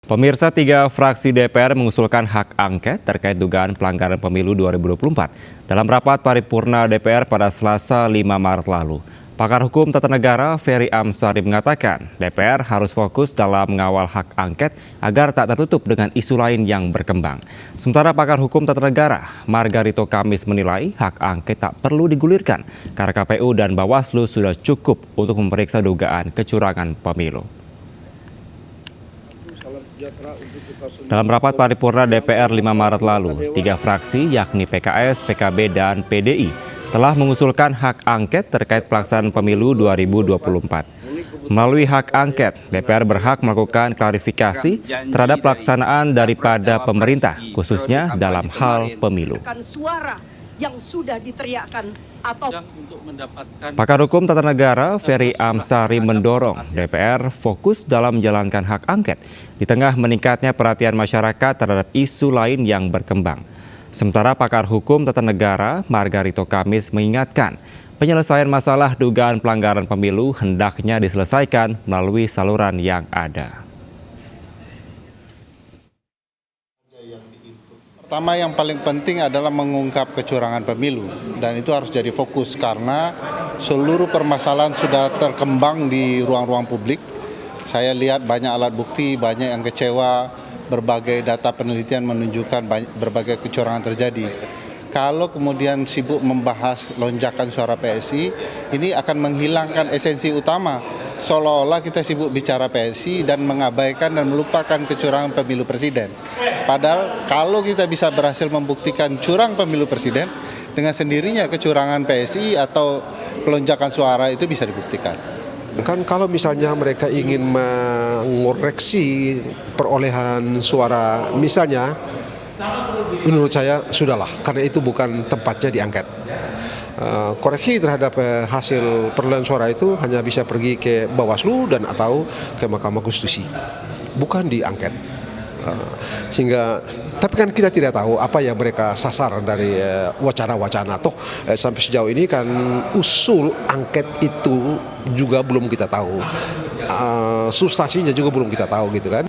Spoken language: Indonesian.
Pemirsa, 3 fraksi DPR mengusulkan hak angket terkait dugaan pelanggaran pemilu 2024 dalam rapat paripurna DPR pada Selasa 5 Maret lalu. Pakar hukum tata negara Ferry Amsari mengatakan DPR harus fokus dalam mengawal hak angket agar tak tertutup dengan isu lain yang berkembang. Sementara pakar hukum tata negara Margarito Kamis menilai hak angket tak perlu digulirkan karena KPU dan Bawaslu sudah cukup untuk memeriksa dugaan kecurangan pemilu. Dalam rapat paripurna DPR 5 Maret lalu, 3 fraksi yakni PKS, PKB, dan PDI telah mengusulkan hak angket terkait pelaksanaan pemilu 2024. Melalui hak angket, DPR berhak melakukan klarifikasi terhadap pelaksanaan daripada pemerintah, khususnya dalam hal pemilu. Yang sudah diteriakkan atau Pakar hukum tata negara Ferry Amsari mendorong DPR fokus dalam menjalankan hak angket di tengah meningkatnya perhatian masyarakat terhadap isu lain yang berkembang. Sementara pakar hukum tata negara Margarito Kamis mengingatkan penyelesaian masalah dugaan pelanggaran pemilu hendaknya diselesaikan melalui saluran yang ada. Pertama, yang paling penting adalah mengungkap kecurangan pemilu, dan itu harus jadi fokus karena seluruh permasalahan sudah terkembang di ruang-ruang publik. Saya lihat banyak alat bukti, banyak yang kecewa, berbagai data penelitian menunjukkan berbagai kecurangan terjadi. Kalau kemudian sibuk membahas lonjakan suara PSI, ini akan menghilangkan esensi utama. Seolah-olah kita sibuk bicara PSI dan mengabaikan dan melupakan kecurangan pemilu presiden. Padahal kalau kita bisa berhasil membuktikan curang pemilu presiden, dengan sendirinya kecurangan PSI atau pelonjakan suara itu bisa dibuktikan. Kan kalau misalnya mereka ingin mengoreksi perolehan suara, misalnya, menurut saya sudahlah, karena itu bukan tempatnya diangket. Koreksi terhadap hasil perolehan suara itu hanya bisa pergi ke Bawaslu dan atau ke Mahkamah Konstitusi, bukan diangket. Tapi kan kita tidak tahu apa yang mereka sasar dari wacana-wacana. Toh sampai sejauh ini kan usul angket itu juga belum kita tahu, substansinya juga belum kita tahu gitu kan.